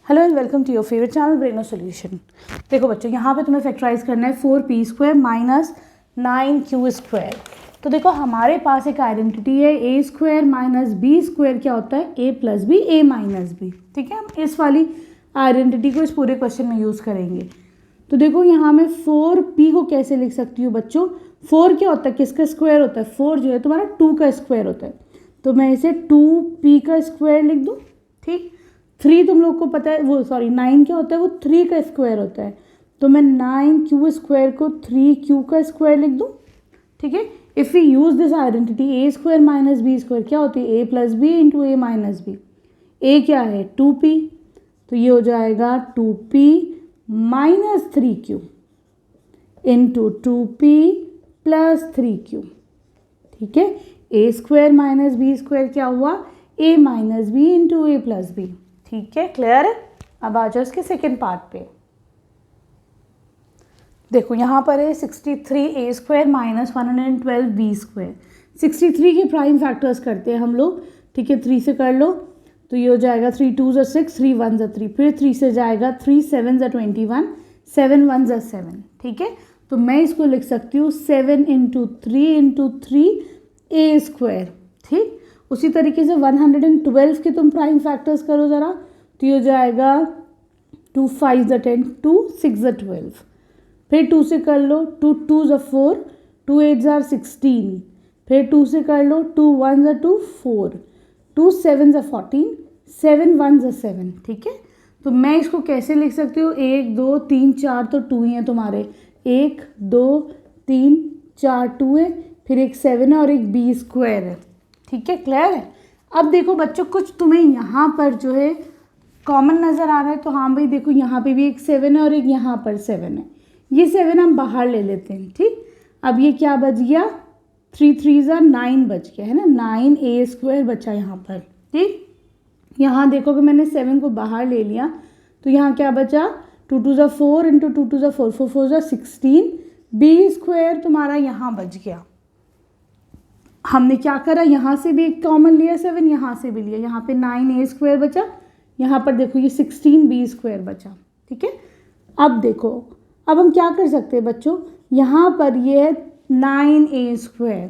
Hello and welcome to your favourite channel Breno Solution. देखो बच्चों, यहाँ पे तुम्हें फैक्टराइज करना है 4p² माइनस 9q²। तो देखो हमारे पास एक आइडेंटिटी है a² माइनस b² क्या होता है a plus B a minus B. ठीक है, हम इस वाली आइडेंटिटी को इस पूरे क्वेश्चन में यूज़ करेंगे। तो देखो यहाँ मैं 4p को कैसे लिख सकती हूँ बच्चों। 4 क्या होता है, किसका स्क्वायर होता है, 4 जो है तुम्हारा 2 का स्क्वायर होता है। तो मैं इसे 2p का स्क्वायर लिख दूँ। ठीक, 3 तुम लोग को पता है, वो सॉरी 9 क्या होता है, वो 3 का स्क्वायर होता है। तो मैं 9q² को 3q का स्क्वायर लिख दूँ। ठीक है, if we use this identity a² minus b² क्या होती है a plus B into a minus B. a क्या है 2p, तो ये हो जाएगा 2p minus 3q into 2p plus 3q। ठीक है, a² माइनस b² क्या हुआ a minus B into a plus B. ठीक है, क्लियर है। अब आ जाओ इसके सेकेंड पार्ट पे। देखो यहाँ पर है 63a² माइनस 112b²। 63 के प्राइम फैक्टर्स करते हैं हम लोग। ठीक है, 3 से कर लो तो ये हो जाएगा 3 2 6, 3 1 3, फिर 3 से जाएगा 3 7 21, 7 1 7। ठीक है, तो मैं इसको लिख सकती हूँ 7 इंटू 3 इंटू 3a²। ठीक, उसी तरीके से 112 के तुम प्राइम फैक्टर्स करो ज़रा, तो ये हो जाएगा 2 5 10, 2 6 12, फिर 2 से कर लो 2 2 4, 2 8 16, फिर 2 से कर लो 2 1 2 4, 2 7 14, 7 1 7। ठीक है, तो मैं इसको कैसे लिख सकती हूँ, 1 2 3 4 तो 2 ही हैं तुम्हारे, 1 2 3 4 2 है, फिर एक 7 है और एक b² है। ठीक है, क्लियर है। अब देखो बच्चों, कुछ तुम्हें यहाँ पर जो है कॉमन नज़र आ रहा है, तो हाँ भाई देखो यहाँ पे भी एक 7 है और एक यहाँ पर 7 है। ये 7 हम बाहर ले लेते हैं। ठीक, अब ये क्या बच गया, 3 3 9 बच गया है ना, 9a² बचा यहाँ पर। ठीक, यहाँ देखो कि मैंने 7 को बाहर ले लिया तो यहाँ क्या बचा, 2 2 4 इंटू 2 2 4, 4 4 16, b² तुम्हारा यहाँ बच गया। हमने क्या करा, यहाँ से भी एक कॉमन लिया 7, यहाँ से भी लिया, यहाँ पे 9a² बचा, यहाँ पर देखो ये 16b² बचा। ठीक है, अब देखो, अब हम क्या कर सकते हैं बच्चों, यहाँ पर ये है 9a²।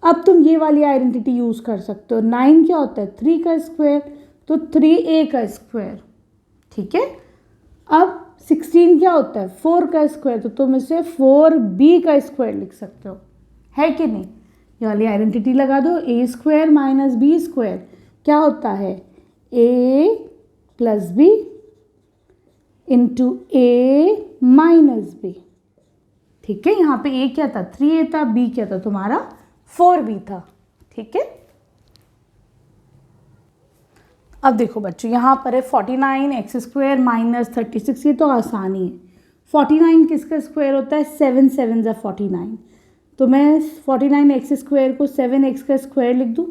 अब तुम ये वाली आइडेंटिटी यूज़ कर सकते हो। 9 क्या होता है 3 का स्क्वायर, तो 3a का स्क्वायर। ठीक है, अब 16 क्या होता है 4 का स्क्वायर, तो तुम इसे 4b का स्क्वायर लिख सकते हो, है कि नहीं। ये वाली आइडेंटिटी लगा दो, a² माइनस b² क्या होता है a plus B into a minus B. ठीक है, यहाँ पे a क्या था 3a था, b क्या था तुम्हारा 4b था। ठीक है, अब देखो बच्चों यहाँ पर है 49x² माइनस 36, ये तो आसानी है। 49 किसका स्क्वायर होता है 7 7 49, तो मैं 49x² को 7x का स्क्वायर लिख दूँ।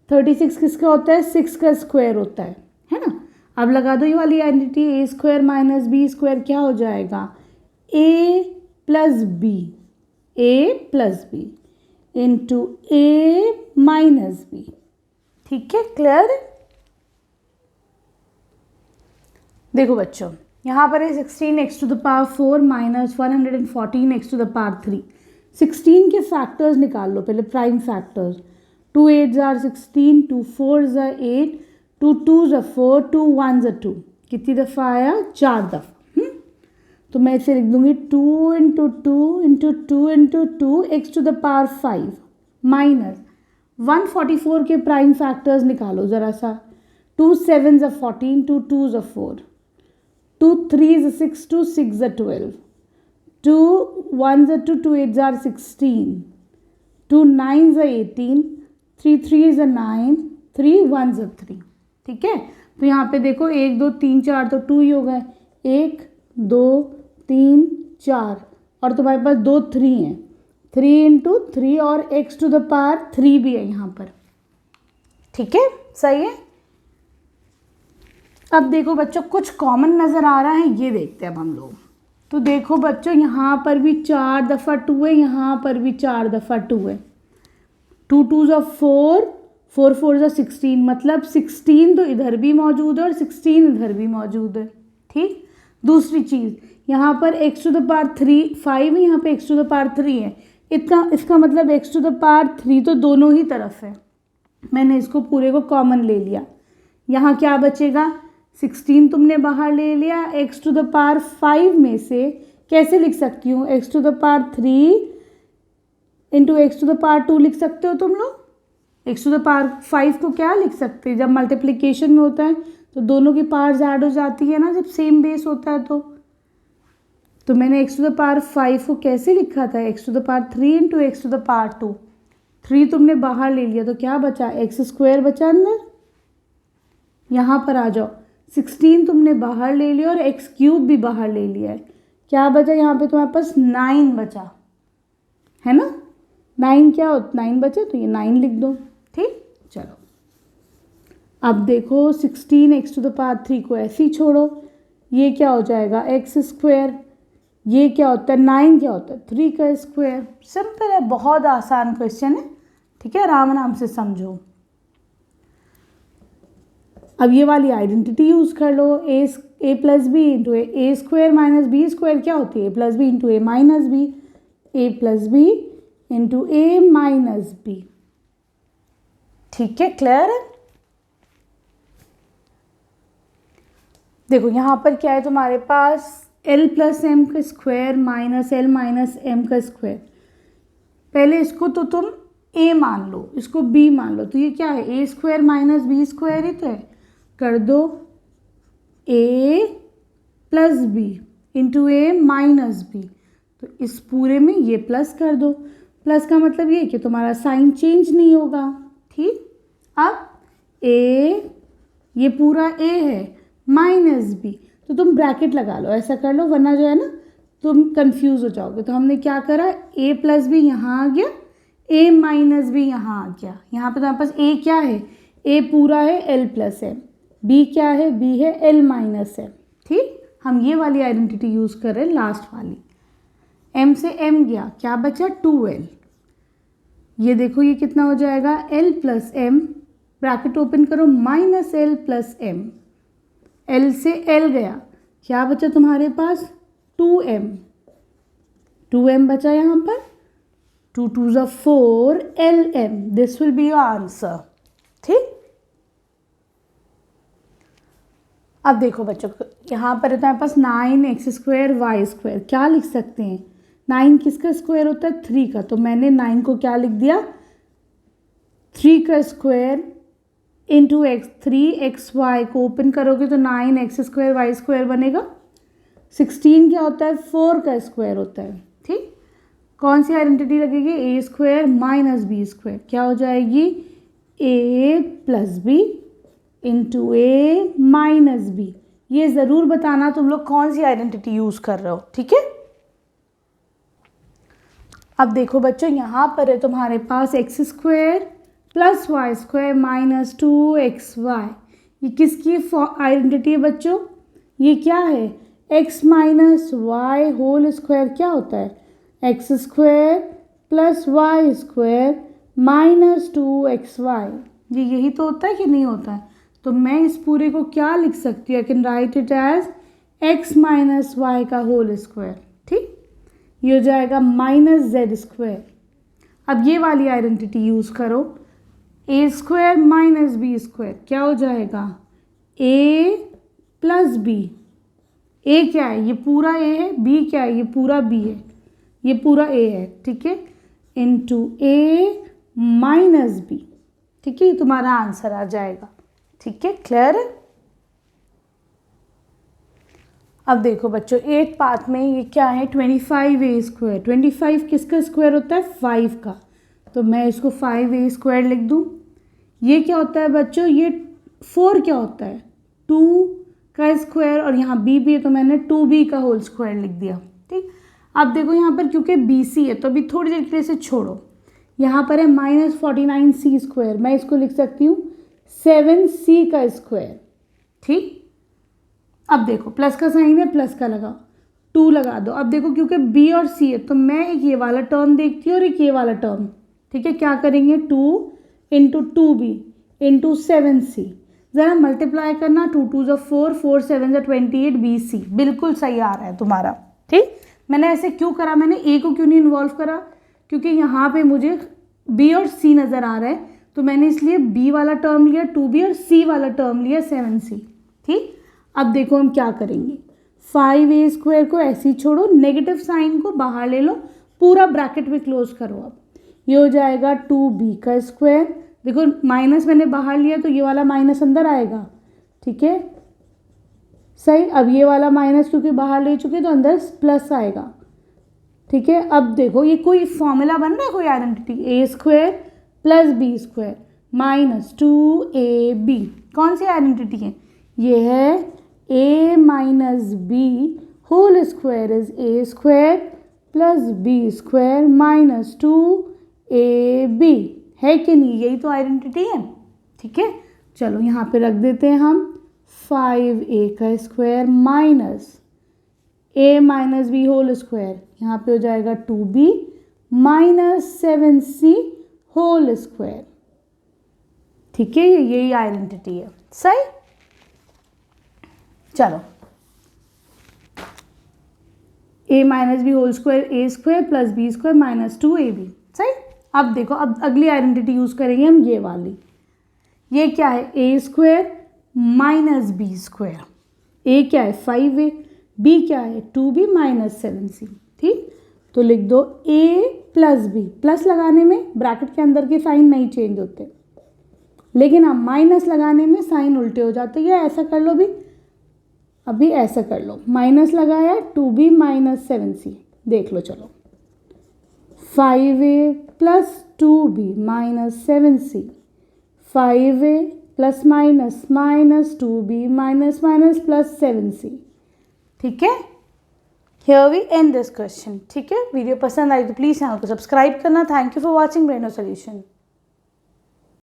36 किसका होता है 6 का स्क्वायर होता है ना। अब लगा दो ये वाली आइडेंटिटी, a² माइनस b² क्या हो जाएगा a plus B into a minus B. ठीक है, क्लियर। देखो बच्चों यहाँ पर है 16x⁴ माइनस 114x⁴। 16 के फैक्टर्स निकाल लो पहले, प्राइम फैक्टर्स। 2 8 16, 2 4 8, 2 2 4, 2 1 2। कितनी दफ़ा आया 4 दफ़ा। तो मैं इसे लिख दूंगी 2 into 2 into 2 into 2 x⁵ minus 144 के प्राइम फैक्टर्स निकालो ज़रा सा। 2 7 14, 2 2 4, 2 3 6, 2 6 12, 2 1 2, 2 8 16, 2 9 18, 3 3 9, 3 1 3। ठीक है, तो यहाँ पे देखो 1 2 3 4 तो 2 ही हो गए, 1 2 3 4 और तुम्हारे पास 2 3 हैं, 3 इंटू 3 और x⁵ भी है यहाँ पर। ठीक है, सही है। अब देखो बच्चों कुछ कॉमन नज़र आ रहा है, ये देखते हैं अब हम लोग। तो देखो बच्चों यहाँ पर भी 4 दफ़ा 2 है, यहाँ पर भी 4 दफ़ा 2 है। 2 2 4, 4 4 जा 16, मतलब 16 तो इधर भी मौजूद है और 16 इधर भी मौजूद है। ठीक, दूसरी चीज़ यहाँ पर x टू द पावर 3 5 है, यहाँ पे x टू द पावर 3 है, इतना इसका मतलब x टू द पावर 3 तो दोनों ही तरफ है। मैंने इसको पूरे को कॉमन ले लिया, यहाँ क्या बचेगा 16 तुमने बाहर ले लिया, x टू द पावर 5 में से कैसे लिख सकती हूँ, x to the power 3 into X to the power 2 लिख सकते हो तुम लोग। x टू द पावर 5 को क्या लिख सकते हैं, जब मल्टीप्लिकेशन में होता है तो दोनों की पावर्स ऐड हो जाती है ना, जब सेम बेस होता है तो मैंने x टू द पावर 5 को कैसे लिखा था, x to the power 3 into X to the power 2। 3 तुमने बाहर ले लिया तो क्या बचा, एक्स स्क्वायर बचा अंदर। यहाँ पर आ जाओ, 16 तुमने बाहर ले लिया और एक्स क्यूब भी बाहर ले लिया है, क्या बचा यहाँ पे तुम्हारे पास 9 बचा है ना। 9 क्या हो, 9 बचे तो ये 9 लिख दो। ठीक, चलो अब देखो 16 एक्स टू द पावर 3 को ऐसे ही छोड़ो, ये क्या हो जाएगा एक्स स्क्वायर, ये क्या होता है 9 क्या होता है 3 का स्क्वायर। सिंपल है, बहुत आसान क्वेश्चन है। ठीक है, आराम आराम से समझो। अब ये वाली आइडेंटिटी यूज़ कर लो, ए प्लस बी इंटू ए स्क्वायर माइनस बी स्क्वायर क्या होती है, ए प्लस बी इंटू ए माइनस बी, ए प्लस बी इंटू ए माइनस बी। ठीक है, क्लियर है। देखो यहाँ पर क्या है तुम्हारे पास एल प्लस एम का square minus L minus M का स्क्वायर। पहले इसको तो तुम ए मान लो, इसको बी मान लो, तो ये क्या है ए स्क्वायर माइनस बी स्क्वायर ही तो है। कर दो ए प्लस बी इंटू ए माइनस बी, तो इस पूरे में ये प्लस कर दो। प्लस का मतलब ये कि तुम्हारा साइन चेंज नहीं होगा। ठीक, अब ए ये पूरा ए है माइनस बी, तो तुम ब्रैकेट लगा लो, ऐसा कर लो, वरना जो है ना तुम कंफ्यूज हो जाओगे। तो हमने क्या करा, ए प्लस बी यहाँ आ गया, ए माइनस बी यहाँ आ गया। यहाँ पे तुम्हारे पास ए क्या है, ए पूरा है एल प्लस एम, बी क्या है, बी है एल माइनस एम। ठीक, हम ये वाली आइडेंटिटी यूज़ कर रहे हैं लास्ट वाली। एम से एम गया, क्या बचा 2l। ये देखो ये कितना हो जाएगा l plus m, bracket open करो, minus l plus m, l से एल गया, क्या बचा तुम्हारे पास 2m, 2m बचा यहाँ पर, 2 2 ज़ा 4 lm, this will be your answer. ठीक, अब देखो बच्चों यहाँ पर है तुम्हारे पास 9 एक्स स्क्वायर वाई स्क्वायर, क्या लिख सकते हैं 9 किसका स्क्वायर होता है 3 का, तो मैंने 9 को क्या लिख दिया 3 का स्क्वायर इंटू एक्स, 3xy को ओपन करोगे तो 9x स्क्वायर वाई स्क्वायर बनेगा। 16 क्या होता है 4 का स्क्वायर होता है। ठीक, कौन सी आइडेंटिटी लगेगी, ए स्क्वायर माइनस बी स्क्वायर, क्या हो जाएगी ए प्लस बी इंटू ए माइनस बी। ये ज़रूर बताना तुम लोग कौन सी आइडेंटिटी यूज़ कर रहे हो। ठीक है, अब देखो बच्चों यहाँ पर है तुम्हारे पास x square plus Y square minus 2xy, ये किसकी आइडेंटिटी है बच्चों, ये क्या है x minus Y whole square, क्या होता है X square plus Y square minus 2xy, ये यही तो होता है कि नहीं होता है। तो मैं इस पूरे को क्या लिख सकती हूँ, I can write it as x minus Y का होल स्क्वायर। ठीक, ये हो जाएगा माइनस जेड स्क्वायर। अब ये वाली आइडेंटिटी यूज़ करो, ए स्क्वायर माइनस बी स्क्वायर, क्या हो जाएगा ए प्लस बी, ए क्या है ये पूरा ए है, बी क्या है ये पूरा बी है, ये पूरा ए है। ठीक है, इंटू ए माइनस बी। ठीक है, ये तुम्हारा आंसर आ जाएगा। ठीक है, क्लियर है। अब देखो बच्चों 8th पार्ट में ये क्या है 25a स्क्वायर, 25 किसका स्क्वायर होता है 5 का, तो मैं इसको 5a स्क्वायर लिख दूँ। ये क्या होता है बच्चों, ये 4 क्या होता है 2 का स्क्वायर, और यहाँ b भी है तो मैंने 2b का होल स्क्वायर लिख दिया। ठीक, अब देखो यहाँ पर क्योंकि bc है तो अभी थोड़ी देर के लिए से छोड़ो, यहाँ पर है माइनस 49c स्क्वायर, मैं इसको लिख सकती हूँ 7c का स्क्वायर। ठीक, अब देखो प्लस का साइन है, प्लस का लगाओ, 2 लगा दो। अब देखो क्योंकि b और c है तो मैं एक ये वाला टर्म देखती हूँ और एक ये वाला टर्म। ठीक है, क्या करेंगे 2 इंटू 2b इंटू 7c। ज़रा मल्टीप्लाई करना, 2 2 ज़ा 4, 4 7 ज़ा 28, bc। बिल्कुल सही आ रहा है तुम्हारा। ठीक, मैंने ऐसे क्यों करा, मैंने a को क्यों नहीं इन्वॉल्व करा, क्योंकि यहाँ पे मुझे b और c नज़र आ रहा है, तो मैंने इसलिए b वाला टर्म लिया 2b और c वाला टर्म लिया 7c। ठीक, अब देखो हम क्या करेंगे, 5a स्क्वायर को ऐसे ही छोड़ो, नेगेटिव साइन को बाहर ले लो, पूरा ब्रैकेट में क्लोज करो। अब ये हो जाएगा 2b का स्क्वायर, देखो माइनस मैंने बाहर लिया तो ये वाला माइनस अंदर आएगा। ठीक है, सही। अब ये वाला माइनस क्योंकि बाहर ले चुके तो अंदर प्लस आएगा। ठीक है, अब देखो ये कोई फॉर्मूला बन रहा है, कोई identity, a square plus B square minus 2ab। कौन सी आइडेंटिटी है, ये है a minus B whole square is a square plus B square minus 2ab, है कि नहीं, यही तो आइडेंटिटी है। ठीक है, चलो यहाँ पे रख देते हैं हम 5a का square minus a minus B whole square, यहाँ पे हो जाएगा 2b minus 7c whole square. ठीक है, यही आइडेंटिटी है। सही, चलो a minus B whole square A square plus B square minus 2ab। सही, अब देखो, अब अगली आइडेंटिटी यूज करेंगे हम, ये वाली। ये क्या है, ए स्क्वायर माइनस बी स्क्वायर, ए क्या है 5a, बी क्या है 2b माइनस 7c। ठीक, तो लिख दो a प्लस बी, प्लस लगाने में ब्रैकेट के अंदर के साइन नहीं चेंज होते, लेकिन अब माइनस लगाने में साइन उल्टे हो जाते हैं। ऐसा कर लो, भी अभी ऐसा कर लो, माइनस लगाया 2b माइनस 7c, देख लो। चलो 5a plus 2b minus 7c, 5a plus minus minus 2b minus minus plus 7c। ठीक है, here we end this question. ठीक है, वीडियो पसंद आई तो प्लीज़ चैनल को सब्सक्राइब करना। Thank you for watching Breno solution.